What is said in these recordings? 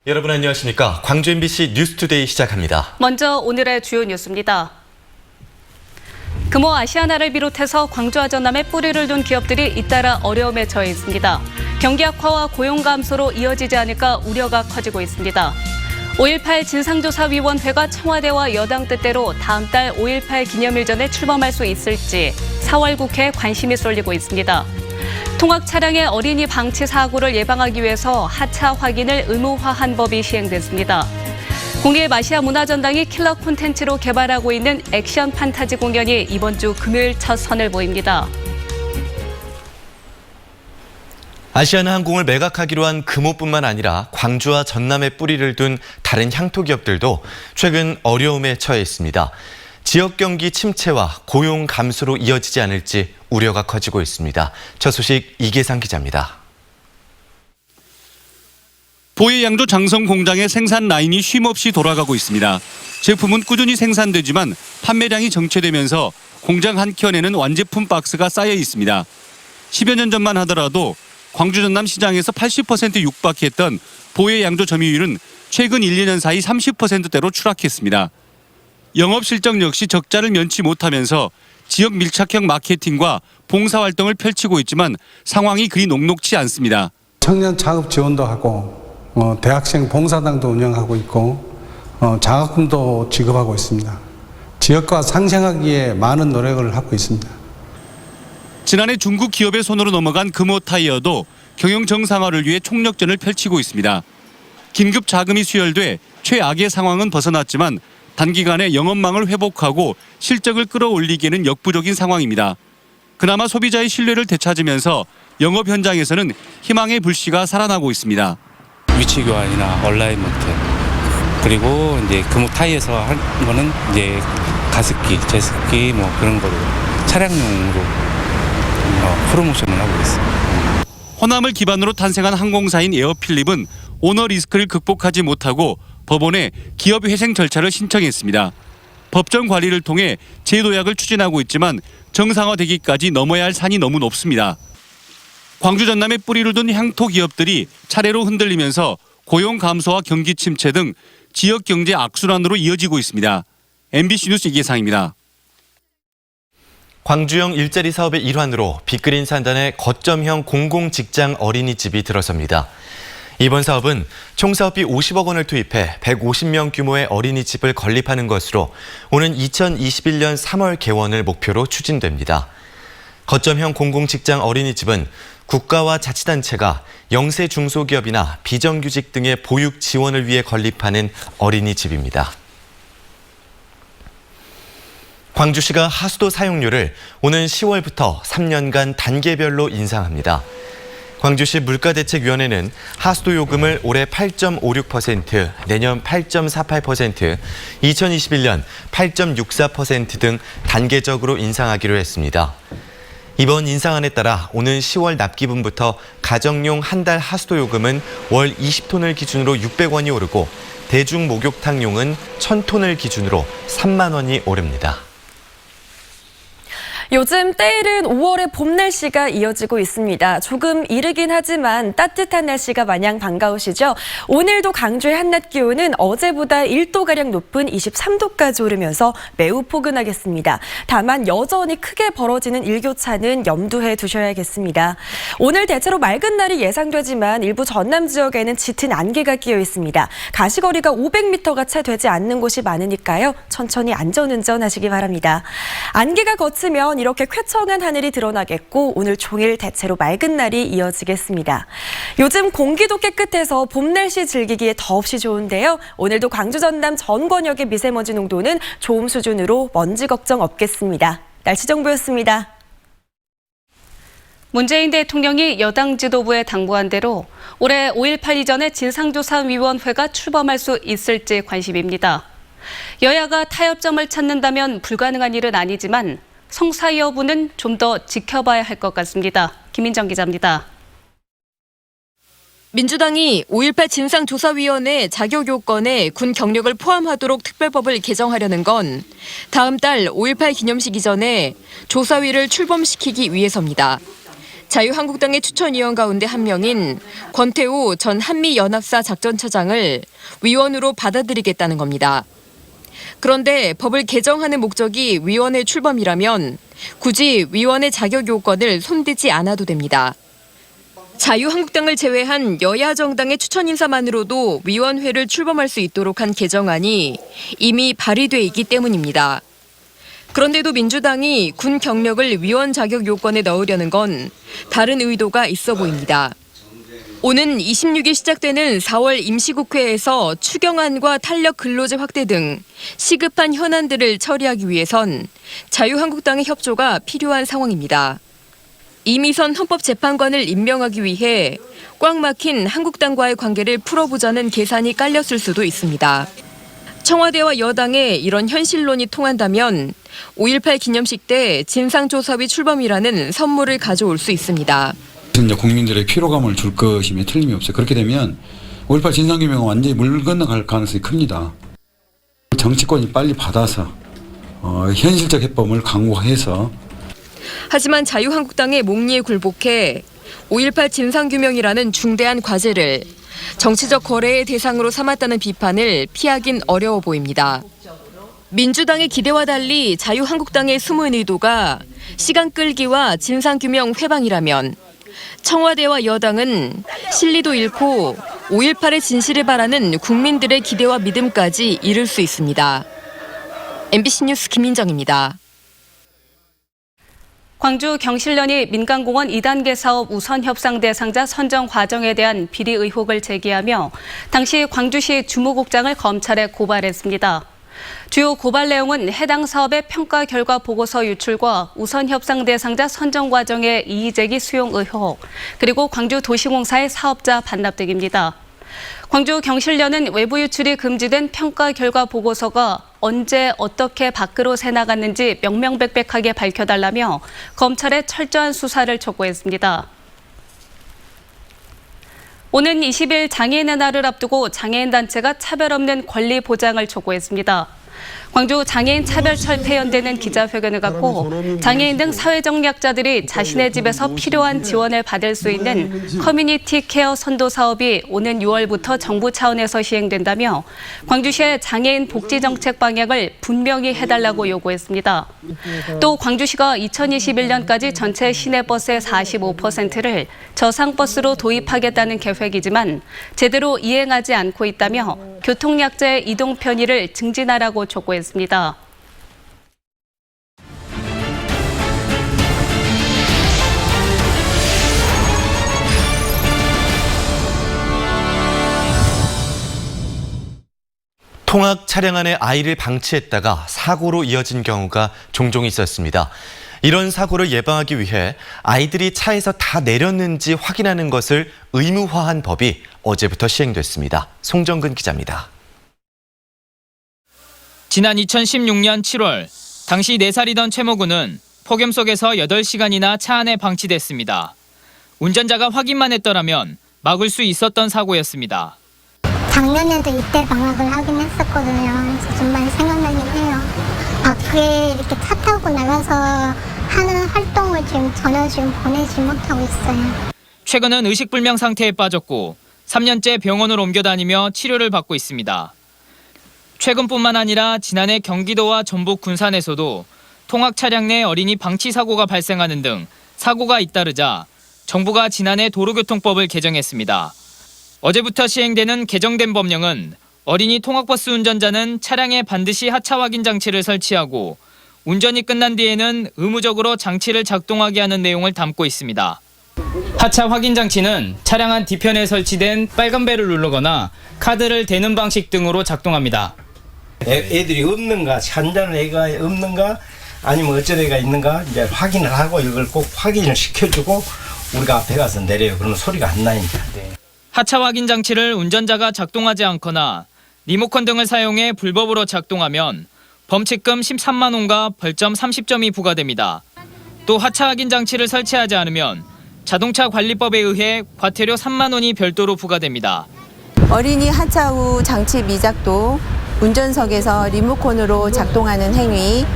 여러분 안녕하십니까? 광주 MBC 뉴스투데이 시작합니다. 먼저 오늘의 주요 뉴스입니다. 금호 아시아나를 비롯해서 광주와 전남에 뿌리를 둔 기업들이 잇따라 어려움에 처해 있습니다. 경기 악화와 고용 감소로 이어지지 않을까 우려가 커지고 있습니다. 5.18 진상조사위원회가 청와대와 여당 뜻대로 다음 달 5.18 기념일 전에 출범할 수 있을지 4월 국회에 관심이 쏠리고 있습니다. 통학 차량의 어린이 방치 사고를 예방하기 위해서 하차 확인을 의무화한 법이 시행됐습니다. 공일 마시아 문화전당이 킬러 콘텐츠로 개발하고 있는 액션 판타지 공연이 이번 주 금요일 첫 선을 보입니다. 아시아나 항공을 매각하기로 한 금호뿐만 아니라 광주와 전남에 뿌리를 둔 다른 향토 기업들도 최근 어려움에 처해 있습니다. 지역 경기 침체와 고용 감소로 이어지지 않을지 우려가 커지고 있습니다. 첫 소식 이계상 기자입니다. 보혜 양조 장성 공장의 생산 라인이 쉼없이 돌아가고 있습니다. 제품은 꾸준히 생산되지만 판매량이 정체되면서 공장 한 켠에는 완제품 박스가 쌓여 있습니다. 10여 년 전만 하더라도 광주 전남 시장에서 80% 육박했던 보혜 양조 점유율은 최근 1, 2년 사이 30%대로 추락했습니다. 영업 실적 역시 적자를 면치 못하면서 지역 밀착형 마케팅과 봉사활동을 펼치고 있지만 상황이 그리 녹록지 않습니다. 청년 작업 지원도 하고 대학생 봉사당도 운영하고 있고 장학금도 지급하고 있습니다. 지역과 상생하기에 많은 노력을 하고 있습니다. 지난해 중국 기업의 손으로 넘어간 금호타이어도 경영 정상화를 위해 총력전을 펼치고 있습니다. 긴급 자금이 수혈돼 최악의 상황은 벗어났지만 단기간에 영업망을 회복하고 실적을 끌어올리기에는 역부족인 상황입니다. 그나마 소비자의 신뢰를 되찾으면서 영업 현장에서는 희망의 불씨가 살아나고 있습니다. 위치 교환이나 온라인 모텔 그리고 이제 금호 타이에서 한 거는 이제 가습기, 제습기 뭐 그런 거로 차량용으로 프로모션을 하고 있습니다. 호남을 기반으로 탄생한 항공사인 에어필립은 오너 리스크를 극복하지 못하고 법원에 기업 회생 절차를 신청했습니다. 법정 관리를 통해 재도약을 추진하고 있지만 정상화되기까지 넘어야 할 산이 너무 높습니다. 광주 전남에 뿌리를 둔 향토 기업들이 차례로 흔들리면서 고용 감소와 경기 침체 등 지역 경제 악순환으로 이어지고 있습니다. MBC 뉴스 이계상입니다. 광주형 일자리 사업의 일환으로 빅그린 산단의 거점형 공공직장 어린이집이 들어섭니다. 이번 사업은 총 사업비 50억 원을 투입해 150명 규모의 어린이집을 건립하는 것으로 오는 2021년 3월 개원을 목표로 추진됩니다. 거점형 공공직장 어린이집은 국가와 자치단체가 영세 중소기업이나 비정규직 등의 보육 지원을 위해 건립하는 어린이집입니다. 광주시가 하수도 사용료를 오는 10월부터 3년간 단계별로 인상합니다. 광주시 물가대책위원회는 하수도 요금을 올해 8.56%, 내년 8.48%, 2021년 8.64% 등 단계적으로 인상하기로 했습니다. 이번 인상안에 따라 오는 10월 납기분부터 가정용 한 달 하수도 요금은 월 20톤을 기준으로 600원이 오르고 대중 목욕탕용은 1000톤을 기준으로 3만 원이 오릅니다. 요즘 때이른 5월의 봄 날씨가 이어지고 있습니다. 조금 이르긴 하지만 따뜻한 날씨가 마냥 반가우시죠? 오늘도 강주의 한낮 기온은 어제보다 1도가량 높은 23도까지 오르면서 매우 포근하겠습니다. 다만 여전히 크게 벌어지는 일교차는 염두해 두셔야겠습니다. 오늘 대체로 맑은 날이 예상되지만 일부 전남 지역에는 짙은 안개가 끼어 있습니다. 가시거리가 500m가 채 되지 않는 곳이 많으니까요. 천천히 안전운전하시기 바랍니다. 안개가 걷히면 이렇게 쾌청한 하늘이 드러나겠고 오늘 종일 대체로 맑은 날이 이어지겠습니다. 요즘 공기도 깨끗해서 봄 날씨 즐기기에 더없이 좋은데요. 오늘도 광주 전남 전 권역의 미세먼지 농도는 좋음 수준으로 먼지 걱정 없겠습니다. 날씨 정보였습니다. 문재인 대통령이 여당 지도부에 당부한 대로 올해 5.18 이전에 진상조사위원회가 출범할 수 있을지 관심입니다. 여야가 타협점을 찾는다면 불가능한 일은 아니지만 성사 여부는 좀 더 지켜봐야 할 것 같습니다. 김민정 기자입니다. 민주당이 5.18 진상조사위원회 자격 요건에 군 경력을 포함하도록 특별법을 개정하려는 건 다음 달 5.18 기념식 이전에 조사위를 출범시키기 위해서입니다. 자유한국당의 추천위원 가운데 한 명인 권태우 전 한미연합사 작전차장을 위원으로 받아들이겠다는 겁니다. 그런데 법을 개정하는 목적이 위원회 출범이라면 굳이 위원회 자격 요건을 손대지 않아도 됩니다. 자유한국당을 제외한 여야 정당의 추천 인사만으로도 위원회를 출범할 수 있도록 한 개정안이 이미 발의돼 있기 때문입니다. 그런데도 민주당이 군 경력을 위원 자격 요건에 넣으려는 건 다른 의도가 있어 보입니다. 오는 26일 시작되는 4월 임시국회에서 추경안과 탄력 근로제 확대 등 시급한 현안들을 처리하기 위해선 자유한국당의 협조가 필요한 상황입니다. 이미선 헌법재판관을 임명하기 위해 꽉 막힌 한국당과의 관계를 풀어보자는 계산이 깔렸을 수도 있습니다. 청와대와 여당의 이런 현실론이 통한다면 5.18 기념식 때 진상조사위 출범이라는 선물을 가져올 수 있습니다. 이제 국민들의 피로감을 줄 것임에 틀림이 없어요. 그렇게 되면 5.18 진상규명은 완전히 물 건너갈 가능성이 큽니다. 정치권이 빨리 받아서 현실적 해법을 강구해서 하지만 자유한국당의 목리에 굴복해 5.18 진상규명이라는 중대한 과제를 정치적 거래의 대상으로 삼았다는 비판을 피하긴 어려워 보입니다. 민주당의 기대와 달리 자유한국당의 숨은 의도가 시간 끌기와 진상규명 회방이라면 청와대와 여당은 실리도 잃고 5.18의 진실을 바라는 국민들의 기대와 믿음까지 잃을 수 있습니다. MBC 뉴스 김민정입니다. 광주 경실련이 민간공원 2단계 사업 우선 협상 대상자 선정 과정에 대한 비리 의혹을 제기하며 당시 광주시 주무국장을 검찰에 고발했습니다. 주요 고발 내용은 해당 사업의 평가 결과 보고서 유출과 우선 협상 대상자 선정 과정의 이의제기 수용 의혹, 그리고 광주도시공사의 사업자 반납 등입니다. 광주 경실련은 외부 유출이 금지된 평가 결과 보고서가 언제 어떻게 밖으로 새나갔는지 명명백백하게 밝혀달라며 검찰에 철저한 수사를 촉구했습니다. 오는 20일 장애인의 날을 앞두고 장애인단체가 차별 없는 권리 보장을 촉구했습니다. 광주 장애인 차별철폐연대는 기자회견을 갖고 장애인 등 사회적 약자들이 자신의 집에서 필요한 지원을 받을 수 있는 커뮤니티 케어 선도 사업이 오는 6월부터 정부 차원에서 시행된다며 광주시의 장애인 복지 정책 방향을 분명히 해달라고 요구했습니다. 또 광주시가 2021년까지 전체 시내버스의 45%를 저상버스로 도입하겠다는 계획이지만 제대로 이행하지 않고 있다며 교통약자의 이동 편의를 증진하라고 촉구했습니다. 통학 차량 안에 아이를 방치했다가 사고로 이어진 경우가 종종 있었습니다. 이런 사고를 예방하기 위해 아이들이 차에서 다 내렸는지 확인하는 것을 의무화한 법이 어제부터 시행됐습니다. 송정근 기자입니다. 지난 2016년 7월 당시 4살이던 최모군은 폭염 속에서 8시간이나 차 안에 방치됐습니다. 운전자가 확인만 했더라면 막을 수 있었던 사고였습니다. 작년에도 이때 방학을 하긴 했었거든요. 그래서 좀 많이 생각나긴 해요. 밖에 이렇게 차 타고 나가서 하는 활동을 전혀 보내지 못하고 있어요. 최근은 의식불명 상태에 빠졌고 3년째 병원을 옮겨 다니며 치료를 받고 있습니다. 최근뿐만 아니라 지난해 경기도와 전북 군산에서도 통학 차량 내 어린이 방치 사고가 발생하는 등 사고가 잇따르자 정부가 지난해 도로교통법을 개정했습니다. 어제부터 시행되는 개정된 법령은 어린이 통학버스 운전자는 차량에 반드시 하차 확인 장치를 설치하고 운전이 끝난 뒤에는 의무적으로 장치를 작동하게 하는 내용을 담고 있습니다. 하차 확인 장치는 차량 안 뒤편에 설치된 빨간 벨을 누르거나 카드를 대는 방식 등으로 작동합니다. 애들이 없는가, 잔자는 애가 없는가, 아니면 어쩔 애가 있는가 이제 확인을 하고 이걸 꼭 확인을 시켜주고 우리가 앞에 가서 내려요. 그러면 소리가 안 나니까. 하차 확인 장치를 운전자가 작동하지 않거나 리모컨 등을 사용해 불법으로 작동하면 범칙금 13만 원과 벌점 30점이 부과됩니다. 또 하차 확인 장치를 설치하지 않으면 자동차 관리법에 의해 과태료 3만 원이 별도로 부과됩니다. 어린이 하차 후 장치 미작동, 운전석에서 리모컨으로 작동하는 행위,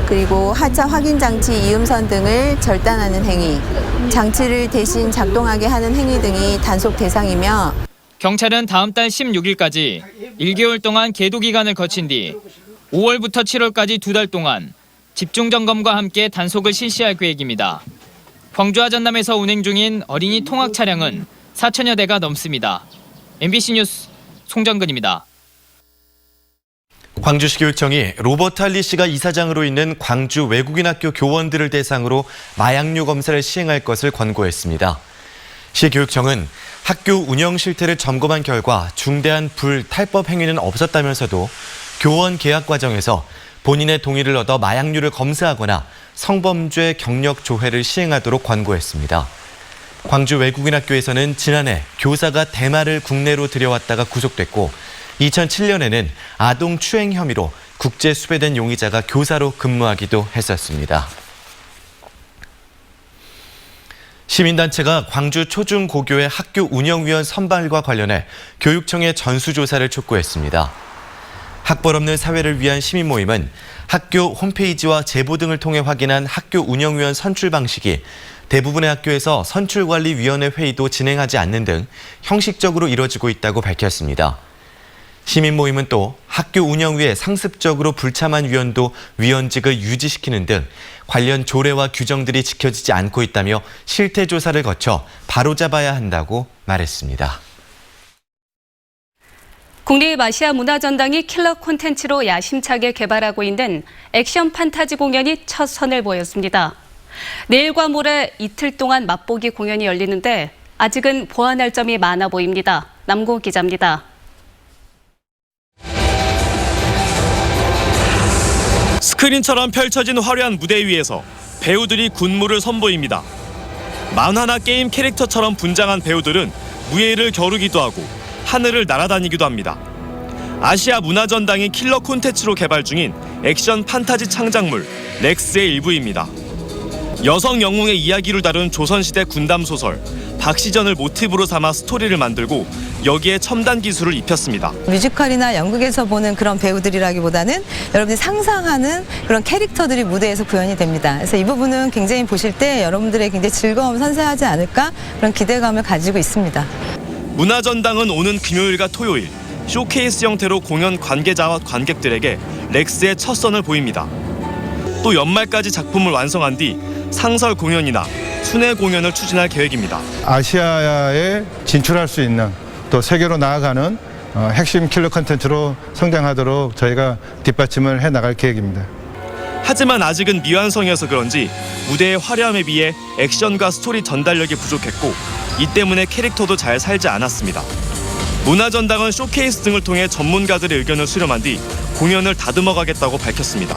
그리고 하차 확인 장치 이음선 등을 절단하는 행위, 장치를 대신 작동하게 하는 행위 등이 단속 대상이며 경찰은 다음 달 16일까지 1개월 동안 계도 기간을 거친 뒤 5월부터 7월까지 2달 동안 집중 점검과 함께 단속을 실시할 계획입니다. 광주와 전남에서 운행 중인 어린이 통학 차량은 4천여 대가 넘습니다. MBC 뉴스 송정근입니다. 광주시 교육청이 로버트 할리 씨가 이사장으로 있는 광주 외국인 학교 교원들을 대상으로 마약류 검사를 시행할 것을 권고했습니다. 시 교육청은 학교 운영 실태를 점검한 결과 중대한 불탈법 행위는 없었다면서도 교원 계약 과정에서 본인의 동의를 얻어 마약류를 검사하거나 성범죄 경력 조회를 시행하도록 권고했습니다. 광주 외국인 학교에서는 지난해 교사가 대마를 국내로 들여왔다가 구속됐고 2007년에는 아동 추행 혐의로 국제 수배된 용의자가 교사로 근무하기도 했었습니다. 시민단체가 광주 초중고교의 학교 운영위원 선발과 관련해 교육청에 전수조사를 촉구했습니다. 학벌 없는 사회를 위한 시민 모임은 학교 홈페이지와 제보 등을 통해 확인한 학교 운영위원 선출 방식이 대부분의 학교에서 선출관리위원회 회의도 진행하지 않는 등 형식적으로 이뤄지고 있다고 밝혔습니다. 시민 모임은 또 학교 운영 위에 상습적으로 불참한 위원도 위원직을 유지시키는 등 관련 조례와 규정들이 지켜지지 않고 있다며 실태 조사를 거쳐 바로잡아야 한다고 말했습니다. 국립아시아 문화전당이 킬러 콘텐츠로 야심차게 개발하고 있는 액션 판타지 공연이 첫 선을 보였습니다. 내일과 모레 이틀 동안 맛보기 공연이 열리는데 아직은 보완할 점이 많아 보입니다. 남고 기자입니다. 스크린처럼 펼쳐진 화려한 무대 위에서 배우들이 군무를 선보입니다. 만화나 게임 캐릭터처럼 분장한 배우들은 무예를 겨루기도 하고 하늘을 날아다니기도 합니다. 아시아 문화전당이 킬러 콘텐츠로 개발 중인 액션 판타지 창작물 렉스의 일부입니다. 여성 영웅의 이야기를 다룬 조선시대 군담 소설 박시전을 모티브로 삼아 스토리를 만들고 여기에 첨단 기술을 입혔습니다. 뮤지컬이나 연극에서 보는 그런 배우들이라기보다는 여러분들이 상상하는 그런 캐릭터들이 무대에서 구현이 됩니다. 그래서 이 부분은 굉장히 보실 때 여러분들의 굉장히 즐거움을 선사하지 않을까 그런 기대감을 가지고 있습니다. 문화전당은 오는 금요일과 토요일 쇼케이스 형태로 공연 관계자와 관객들에게 렉스의 첫 선을 보입니다. 또 연말까지 작품을 완성한 뒤 상설 공연이나 순회 공연을 추진할 계획입니다. 아시아에 진출할 수 있는 또 세계로 나아가는 핵심 킬러 콘텐츠로 성장하도록 저희가 뒷받침을 해나갈 계획입니다. 하지만 아직은 미완성이어서 그런지 무대의 화려함에 비해 액션과 스토리 전달력이 부족했고 이 때문에 캐릭터도 잘 살지 않았습니다. 문화전당은 쇼케이스 등을 통해 전문가들의 의견을 수렴한 뒤 공연을 다듬어가겠다고 밝혔습니다.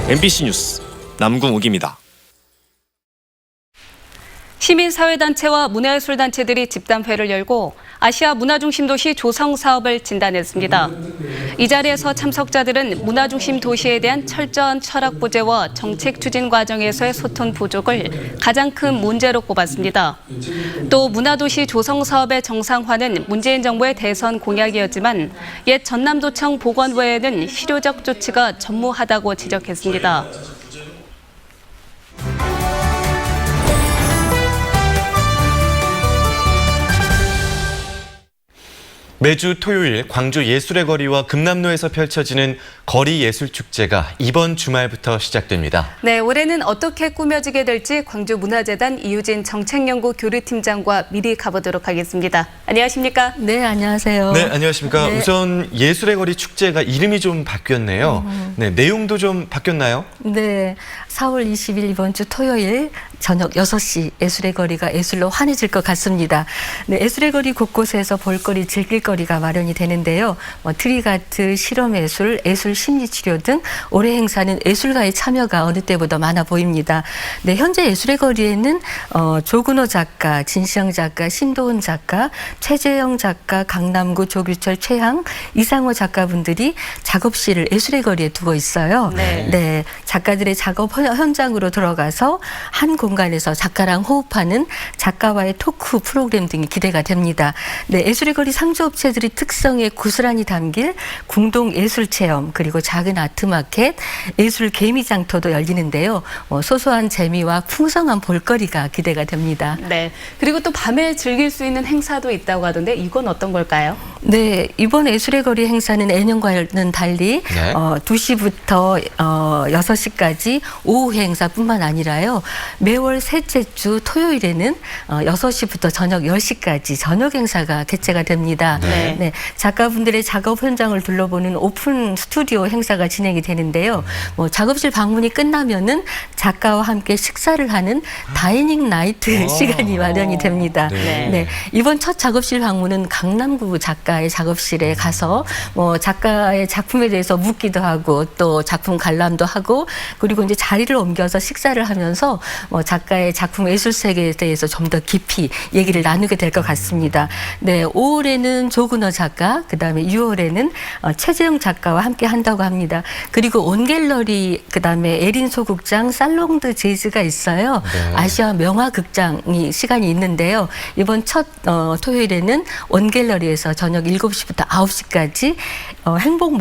MBC 뉴스 남궁욱입니다. 시민사회단체와 문화예술단체들이 집단회를 열고 아시아 문화중심도시 조성 사업을 진단했습니다. 이 자리에서 참석자들은 문화중심 도시에 대한 철저한 철학 부재와 정책 추진 과정에서의 소통 부족을 가장 큰 문제로 꼽았습니다. 또 문화도시 조성 사업의 정상화는 문재인 정부의 대선 공약이었지만 옛 전남도청 보건 외에는 실효적 조치가 전무하다고 지적했습니다. 매주 토요일 광주 예술의 거리와 금남로에서 펼쳐지는 거리 예술 축제가 이번 주말부터 시작됩니다. 네, 올해는 어떻게 꾸며지게 될지 광주문화재단 이유진 정책연구 교류팀장과 미리 가보도록 하겠습니다. 안녕하십니까? 네, 안녕하세요. 네, 안녕하십니까? 네. 우선 예술의 거리 축제가 이름이 좀 바뀌었네요. 네, 내용도 좀 바뀌었나요? 네, 4월 20일 이번 주 토요일 저녁 6시 예술의 거리가 예술로 환해질 것 같습니다. 네, 예술의 거리 곳곳에서 볼거리, 즐길거리가 마련이 되는데요. 트리가트, 실험예술, 예술 심리치료 등 올해 행사는 예술가의 참여가 어느 때보다 많아 보입니다. 네, 현재 예술의 거리에는 조근호 작가, 진시영 작가, 신도훈 작가, 최재영 작가, 강남구, 조규철, 최향, 이상호 작가분들이 작업실을 예술의 거리에 두고 있어요. 네, 작가들의 작업 현장으로 들어가서 한 공간에서 작가랑 호흡하는 작가와의 토크 프로그램 등이 기대가 됩니다. 네, 예술의 거리 상주업 축제들이 특성에 고스란히 담길 궁동 예술 체험 그리고 작은 아트마켓, 예술 개미장터도 열리는데요. 소소한 재미와 풍성한 볼거리가 기대가 됩니다. 네. 그리고 또 밤에 즐길 수 있는 행사도 있다고 하던데 이건 어떤 걸까요? 네, 이번 예술의 거리 행사는 예년과는 달리 네. 2시부터 6시까지 오후 행사뿐만 아니라요. 매월 셋째 주 토요일에는 6시부터 저녁 10시까지 저녁 행사가 개최가 됩니다. 네. 네, 작가분들의 작업 현장을 둘러보는 오픈 스튜디오 행사가 진행이 되는데요. 작업실 방문이 끝나면은 작가와 함께 식사를 하는 다이닝 나이트 시간이 마련이 됩니다. 네. 네, 이번 첫 작업실 방문은 강남구 작가의 작업실에 가서 작가의 작품에 대해서 묻기도 하고 또 작품 관람도 하고 그리고 이제 자리를 옮겨서 식사를 하면서 작가의 작품 예술 세계에 대해서 좀 더 깊이 얘기를 나누게 될 것 같습니다. 네, 5월에는 조근호 작가, 그다음에 6월에는 최재형 작가와 함께 한다고 합니다. 그리고 온갤러리, 그다음에 에린 소극장, 살롱드 재즈가 있어요. 네. 아시아 명화극장이 시간이 있는데요. 이번 첫 토요일에는 온갤러리에서 저녁 7시부터 9시까지 행복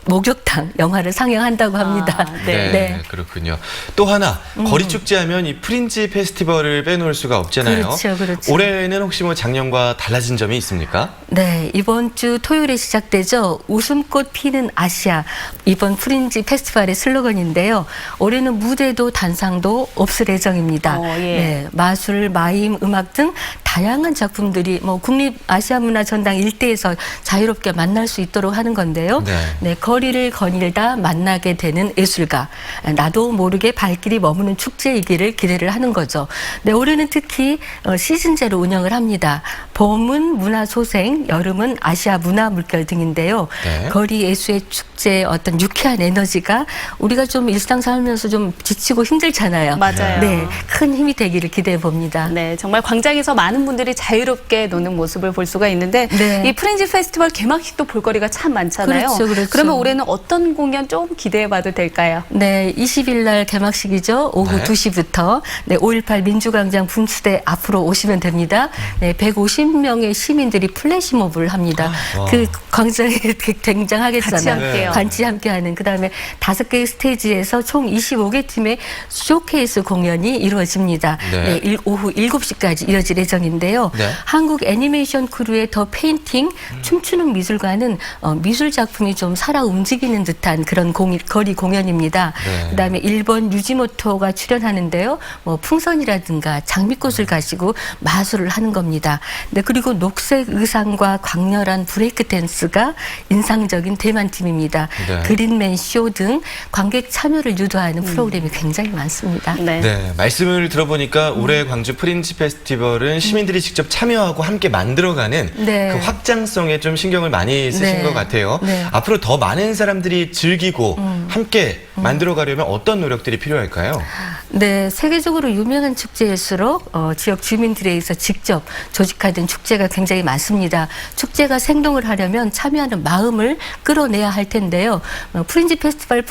목욕탕 영화를 상영한다고 합니다. 네, 네. 그렇군요. 또 하나 거리 축제하면 이 프린지 페스티벌을 빼놓을 수가 없잖아요. 그렇죠, 그렇죠. 올해는 혹시 작년과 달라진 점이 있습니까? 네, 이번 주 토요일에 시작되죠. 웃음꽃 피는 아시아, 이번 프린지 페스티벌의 슬로건인데요. 올해는 무대도 단상도 없을 예정입니다. 예. 네, 마술, 마임, 음악 등 다양한 작품들이 국립 아시아문화전당 일대에서 자유롭게 만날 수 있도록 하는 건데요. 네. 네, 거리를 거닐다 만나게 되는 예술가, 나도 모르게 발길이 머무는 축제이기를 기대를 하는 거죠. 네, 올해는 특히 시즌제로 운영을 합니다. 봄은 문화소생, 여름은 아시아 문화물결 등인데요. 네. 거리 예술의 축제의 어떤 유쾌한 에너지가 우리가 좀 일상 살면서 좀 지치고 힘들잖아요. 맞아요. 네, 큰 힘이 되기를 기대해 봅니다. 네, 정말 광장에서 많은 분들이 자유롭게 노는 모습을 볼 수가 있는데 네. 이 프린지 페스티벌 개막식도 볼거리가 참 많잖아요. 그렇죠, 그렇죠. 그러면 올해는 어떤 공연 좀 기대해봐도 될까요? 네, 20일 날 개막식이죠. 오후 네. 2시부터 5.18 민주광장 분수대 앞으로 오시면 됩니다. 네, 150명의 시민들이 플래시몹을 합니다. 와. 그 광장에 등장하겠잖아요. 같이 함께요. 같이 함께하는. 그다음에 5개의 스테이지에서 총 25개 팀의 쇼케이스 공연이 이루어집니다. 네. 네, 오후 7시까지 이어질 예정인데요. 네. 한국 애니메이션 크루의 더 페인팅 춤추는 미술관은 미술 작품이 좀 살아 움직이는 듯한 그런 거리 공연입니다. 네. 그다음에 일본 유지모토가 출연하는데요. 풍선이라든가 장미꽃을 가지고 마술을 하는 겁니다. 네, 그리고 녹색 의상과 강렬한 브레이크 댄스가 인상적인 대만 팀입니다. 네. 그린맨 쇼 등 관객 참여를 유도하는 프로그램이 굉장히 많습니다. 네. 네, 말씀을 들어보니까 올해 광주 프린지 페스티벌은 시민들이 직접 참여하고 함께 만들어가는 네. 그 확장성에 좀 신경을 많이 쓰신 네. 것 같아요. 네. 앞으로 더 많은 사람들이 즐기고 함께 만들어가려면 어떤 노력들이 필요할까요? 네, 세계적으로 유명한 축제일수록 지역 주민들에 의해서 직접 조직하던 축제가 굉장히 많습니다. 축제가 생동을 하려면 참여하는 마음을 끌어내야 할 텐데요. 프린지 페스티벌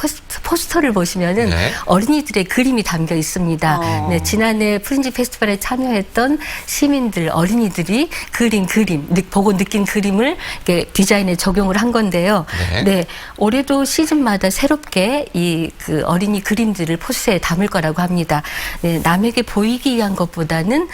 포스터를 보시면은 네. 어린이들의 그림이 담겨 있습니다. 네, 지난해 프린지 페스티벌에 참여했던 시민들, 어린이들이 그림 보고 느낀 그림을 이렇게 디자인에 적용을 한 건데요. 네. 네, 올해도 시즌마다 새롭게 그 어린이 그림들을 포스터에 담을 거라고 합니다. 네, 남에게 보이기 위한 것보다는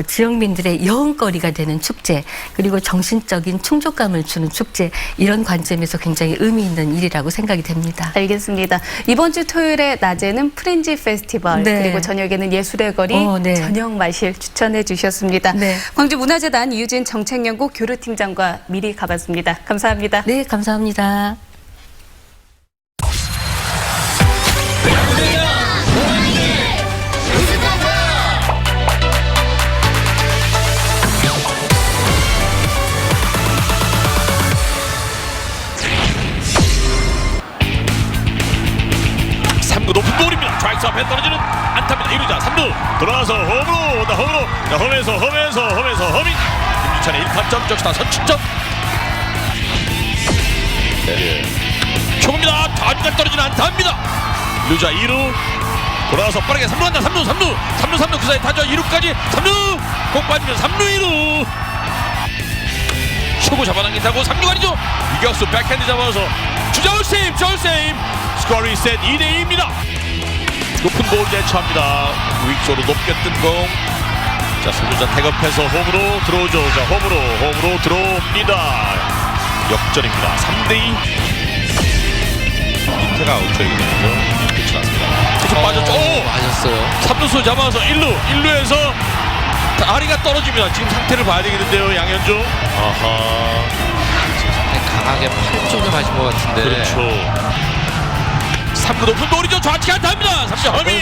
지역민들의 여흥거리가 되는 축제, 그리고 정신적인 충족감을 주는 축제, 이런 관점에서 굉장히 의미 있는 일이라고 생각이 됩니다. 알겠습니다. 이번 주 토요일에 낮에는 프린지 페스티벌, 네. 그리고 저녁에는 예술의 거리, 네. 저녁 마실 추천해 주셨습니다. 네. 광주문화재단 이유진 정책연구 교류팀장과 미리 가봤습니다. 감사합니다. 네, 감사합니다. 높은 볼입니다. 좌익수 앞에 떨어지는 안타입니다. 1루자 3루 돌아와서 홈으로 온다. 홈에서 허밍 김주찬의 1타점 적시타 선취점. 초구입니다. 타주가 떨어지는 안타입니다. 루자 2루 돌아와서 빠르게 3루 간다. 3루 그 사이 타자 2루까지 3루 꼭 빠지면 3루 2루 초구 잡아당긴다고 3루간이죠. 유격수 백핸드 잡아서 주자울 세임, 저울 세임. 스코어리 셋 2대2입니다. 높은 볼 대처합니다. 위쪽으로 높게 뜬 공. 자, 수주자 태업해서 홈으로 들어오죠. 자, 홈으로 들어옵니다. 역전입니다. 3대2. 인태가 아웃쪽이거든요. 끝이 났습니다. 지금 빠졌죠. 오! 맞았어요. 3루수 잡아서 1루에서 다리가 떨어집니다. 지금 상태를 봐야 되겠는데요, 양현종. 아하. 지금 상당히 강하게 팔 쪽에 맞은 것 같은데. 그렇죠. 3루 높은 볼이죠. 좌측 안타입니다. 3루 허민.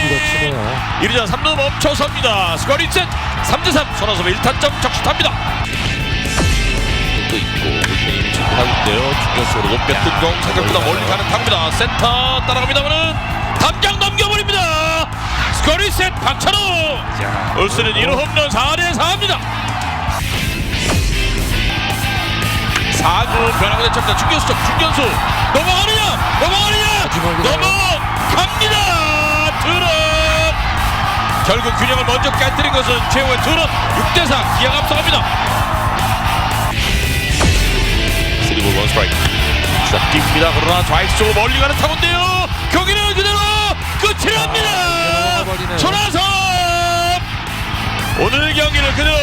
이르자 3루 멈춰섭니다. 스코어리 셋 3대3. 손아섭의 1타점 적시탑니다. 또 있고 물탱이 체크하고 있는데요. 중견수로 높게 뜬 공 생각보다 멀리 가는 타구입니다. 센터 따라갑니다만은 담장 넘겨버립니다. 스코어리 셋 박찬호. 올스는 1호 홈런 4대4입니다. 4구 변화구 대첩니다. 중견수 쪽 중견수 넘어가느냐 넘어갑니다. 투런. 결국 균형을 먼저 깨뜨린 것은 최후의 투런. 6대4 기아가 앞서갑니다. 3볼 원 스트라이크. 자, 뜁니다. 그러나 좌익수 쪽으로 멀리 가는 타구인데요. 경기는 그대로 끝이 납니다. 손아섭 오늘 경기를 그대로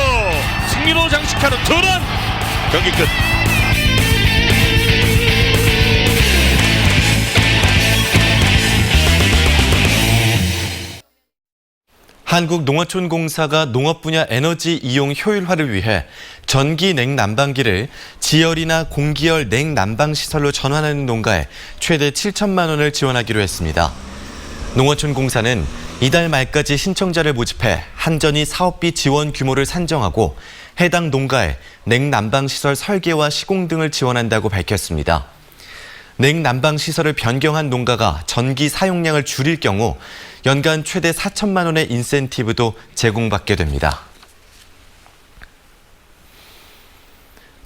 승리로 장식하는 투런. 경기 끝. 한국농어촌공사가 농업 분야 에너지 이용 효율화를 위해 전기 냉난방기를 지열이나 공기열 냉난방시설로 전환하는 농가에 최대 7천만 원을 지원하기로 했습니다. 농어촌공사는 이달 말까지 신청자를 모집해 한전이 사업비 지원 규모를 산정하고 해당 농가에 냉난방시설 설계와 시공 등을 지원한다고 밝혔습니다. 냉난방 시설을 변경한 농가가 전기 사용량을 줄일 경우 연간 최대 4천만 원의 인센티브도 제공받게 됩니다.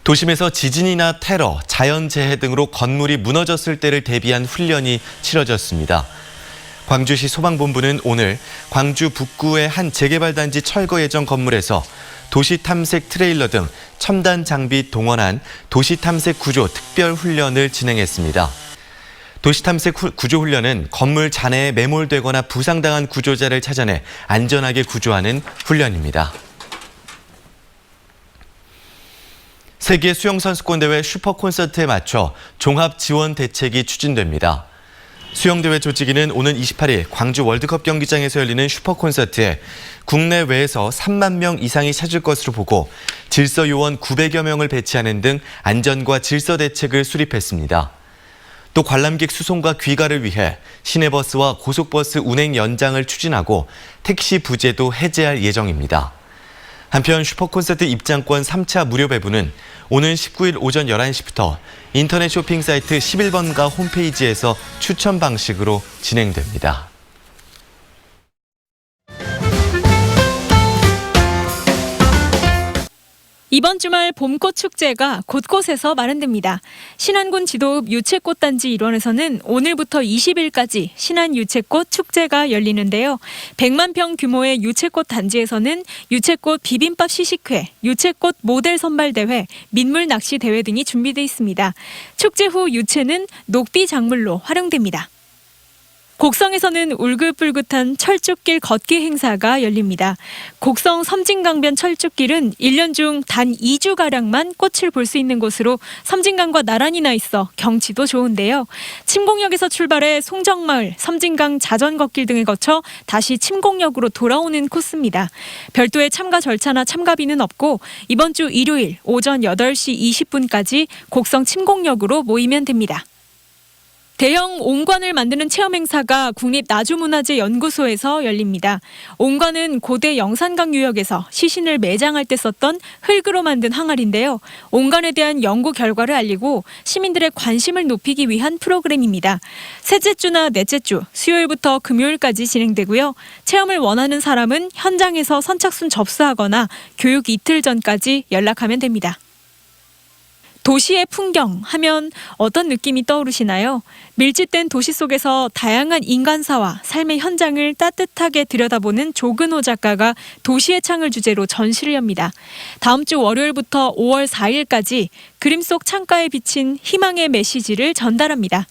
도심에서 지진이나 테러, 자연재해 등으로 건물이 무너졌을 때를 대비한 훈련이 치러졌습니다. 광주시 소방본부는 오늘 광주 북구의 한 재개발단지 철거 예정 건물에서 도시탐색 트레일러 등 첨단 장비 동원한 도시탐색 구조 특별훈련을 진행했습니다. 도시탐색 구조훈련은 건물 잔해에 매몰되거나 부상당한 구조자를 찾아내 안전하게 구조하는 훈련입니다. 세계 수영선수권대회 슈퍼콘서트에 맞춰 종합지원 대책이 추진됩니다. 수영대회 조직위는 오는 28일 광주 월드컵 경기장에서 열리는 슈퍼콘서트에 국내외에서 3만 명 이상이 찾을 것으로 보고 질서요원 900여 명을 배치하는 등 안전과 질서 대책을 수립했습니다. 또 관람객 수송과 귀가를 위해 시내버스와 고속버스 운행 연장을 추진하고 택시 부재도 해제할 예정입니다. 한편 슈퍼콘서트 입장권 3차 무료 배부는 오는 19일 오전 11시부터 인터넷 쇼핑 사이트 11번가 홈페이지에서 추천 방식으로 진행됩니다. 이번 주말 봄꽃 축제가 곳곳에서 마련됩니다. 신안군 지도읍 유채꽃단지 일원에서는 오늘부터 20일까지 신안유채꽃 축제가 열리는데요. 100만 평 규모의 유채꽃 단지에서는 유채꽃 비빔밥 시식회, 유채꽃 모델 선발대회, 민물 낚시 대회 등이 준비돼 있습니다. 축제 후 유채는 녹비 작물로 활용됩니다. 곡성에서는 울긋불긋한 철쭉길 걷기 행사가 열립니다. 곡성 섬진강변 철쭉길은 1년 중 단 2주가량만 꽃을 볼 수 있는 곳으로 섬진강과 나란히 나 있어 경치도 좋은데요. 침공역에서 출발해 송정마을, 섬진강 자전거길 등을 거쳐 다시 침공역으로 돌아오는 코스입니다. 별도의 참가 절차나 참가비는 없고 이번 주 일요일 오전 8시 20분까지 곡성 침공역으로 모이면 됩니다. 대형 옹관을 만드는 체험 행사가 국립나주문화재연구소에서 열립니다. 옹관은 고대 영산강 유역에서 시신을 매장할 때 썼던 흙으로 만든 항아리인데요. 옹관에 대한 연구 결과를 알리고 시민들의 관심을 높이기 위한 프로그램입니다. 셋째 주나 넷째 주, 수요일부터 금요일까지 진행되고요. 체험을 원하는 사람은 현장에서 선착순 접수하거나 교육 이틀 전까지 연락하면 됩니다. 도시의 풍경 하면 어떤 느낌이 떠오르시나요? 밀집된 도시 속에서 다양한 인간사와 삶의 현장을 따뜻하게 들여다보는 조근호 작가가 도시의 창을 주제로 전시를 엽니다. 다음 주 월요일부터 5월 4일까지 그림 속 창가에 비친 희망의 메시지를 전달합니다.